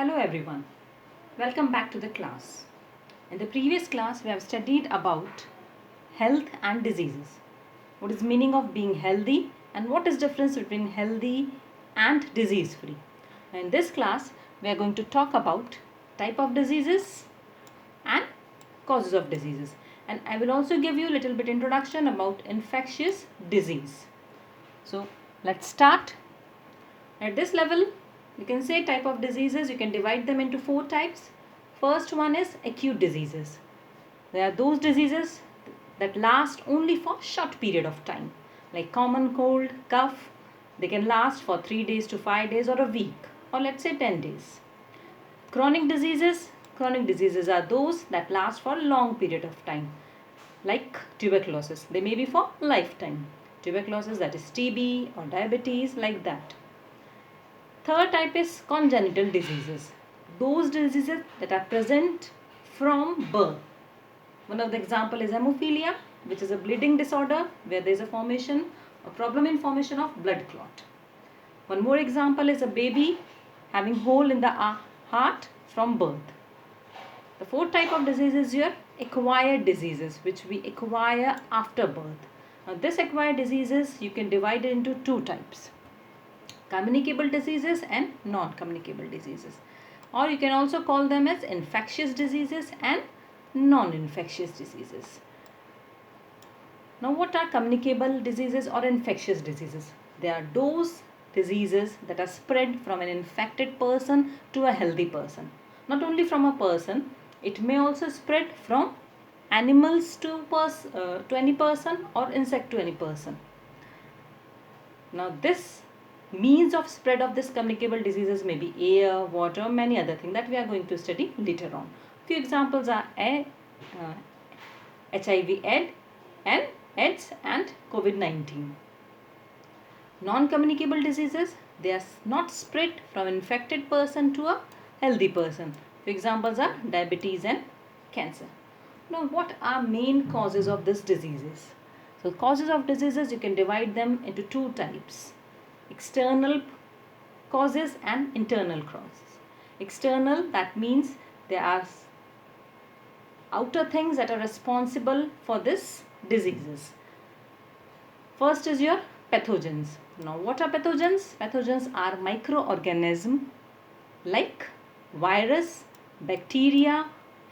Hello everyone, welcome back to the class. In the previous class we have studied about health and diseases. What is meaning of being healthy and what is difference between healthy and disease free. In this class we are going to talk about type of diseases and causes of diseases, and I will also give you a little bit introduction about infectious disease. So let's start. At this level, you can say type of diseases, you can divide them into 4 types. First one is acute diseases. They are those diseases that last only for short period of time, like common cold, cough. They can last for 3 days to 5 days or a week, or let's say 10 days. Chronic diseases are those that last for a long period of time, like tuberculosis. They may be for lifetime. Tuberculosis, that is TB or diabetes, like that. Third type is congenital diseases. Those diseases that are present from birth. One of the example is hemophilia, which is a bleeding disorder where there is a problem in formation of blood clot. One more example is a baby having hole in the heart from birth. The fourth type of disease is your acquired diseases, which we acquire after birth. Now this acquired diseases you can divide it into 2 types. Communicable diseases and non-communicable diseases, or you can also call them as infectious diseases and non-infectious diseases. Now what are communicable diseases or infectious diseases? They are those diseases that are spread from an infected person to a healthy person. Not only from a person, it may also spread from animals to any person or insect to any person. Now this means of spread of this communicable diseases may be air, water, many other things that we are going to study later on. Few examples are HIV/AIDS and COVID-19. Non-communicable diseases, they are not spread from infected person to a healthy person. Few examples are diabetes and cancer. Now what are main causes of these diseases? So causes of diseases, you can divide them into 2 types. External causes and internal causes. External, that means there are outer things that are responsible for this diseases. First is your pathogens. Now what are pathogens? Pathogens are microorganisms like virus, bacteria,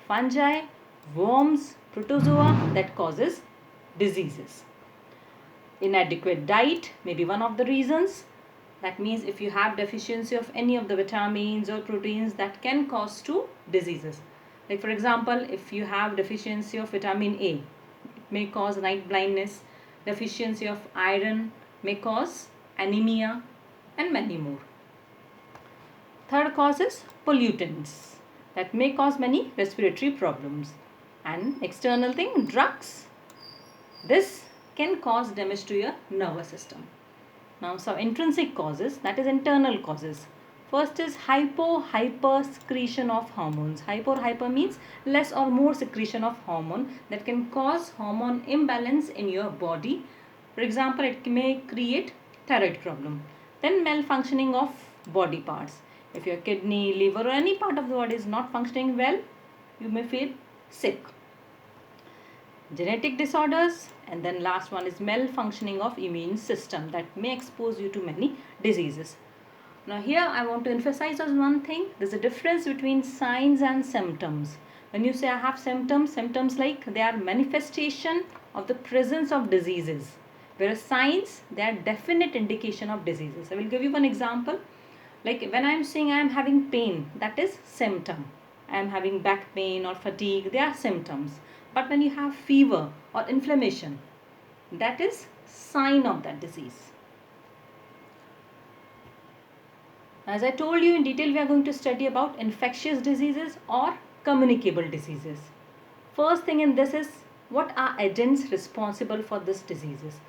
fungi, worms, protozoa that causes diseases. Inadequate diet may be one of the reasons. That means if you have deficiency of any of the vitamins or proteins, that can cause 2 diseases. Like for example, if you have deficiency of vitamin A, it may cause night blindness. Deficiency of iron may cause anemia and many more. Third cause is pollutants that may cause many respiratory problems. And external thing, drugs. This can cause damage to your nervous system. Now some intrinsic causes, that is internal causes. First is hyper secretion of hormones. Hyper means less or more secretion of hormone that can cause hormone imbalance in your body. For example, it may create thyroid problem. Then malfunctioning of body parts. If your kidney, liver or any part of the body is not functioning well, you may feel sick. Genetic disorders, and then last one is malfunctioning of immune system that may expose you to many diseases. Now here I want to emphasize on one thing. There's a difference between signs and symptoms. When you say I have symptoms like they are manifestation of the presence of diseases, whereas signs, they are definite indication of diseases. I will give you one example. Like when I am saying I am having pain, that is symptom. I am having back pain or fatigue, they are symptoms. But when you have fever or inflammation, that is sign of that disease. As I told you in detail, we are going to study about infectious diseases or communicable diseases. First thing in this is, what are agents responsible for these diseases?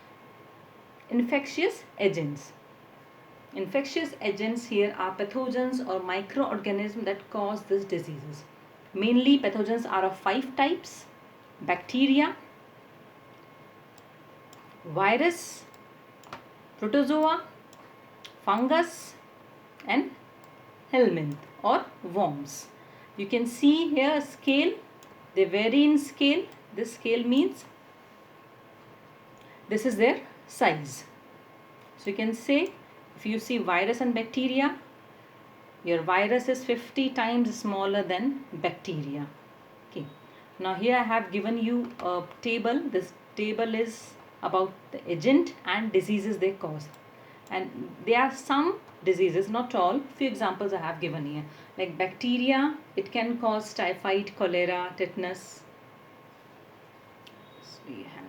Infectious agents. Infectious agents here are pathogens or microorganisms that cause these diseases. Mainly pathogens are of 5 types. Bacteria, virus, protozoa, fungus and helminth or worms. You can see here a scale. They vary in scale. This scale means this is their size. So you can say if you see virus and bacteria, your virus is 50 times smaller than bacteria. Okay. Now here I have given you a table. This table is about the agent and diseases they cause. And there are some diseases, not all. Few examples I have given here. Like bacteria, it can cause typhoid, cholera, tetanus. So we have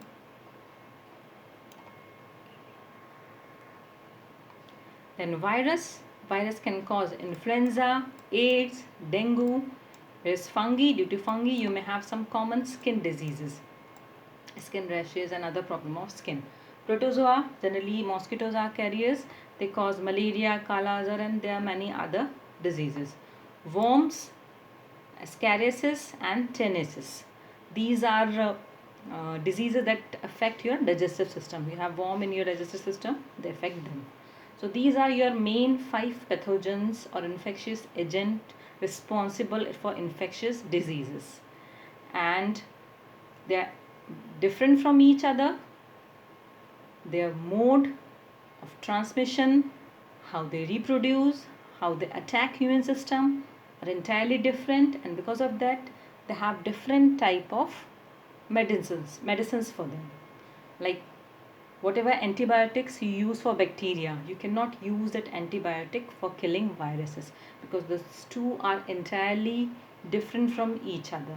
then virus can cause influenza, AIDS, dengue. Whereas fungi, due to fungi you may have some common skin diseases, skin rashes and other problem of skin. Protozoa, generally mosquitoes are carriers. They cause malaria, kala azar, and there are many other diseases. Worms, ascariasis and tenacious. These are diseases that affect your digestive system. You have worm in your digestive system, they affect them. So these are your main 5 pathogens or infectious agent responsible for infectious diseases, and they are different from each other. Their mode of transmission, how they reproduce, how they attack human system are entirely different, and because of that they have different type of medicines for them. Like whatever antibiotics you use for bacteria, you cannot use that antibiotic for killing viruses, because these two are entirely different from each other.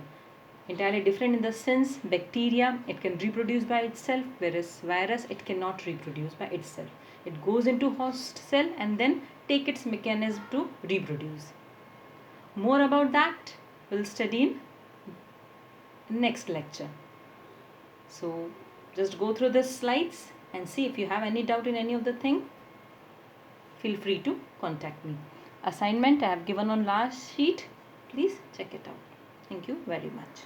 Entirely different in the sense, bacteria, it can reproduce by itself, whereas virus, it cannot reproduce by itself. It goes into host cell and then take its mechanism to reproduce. More about that we'll study in next lecture. So just go through the slides and see. If you have any doubt in any of the thing, feel free to contact me. Assignment I have given on last sheet. Please check it out. Thank you very much.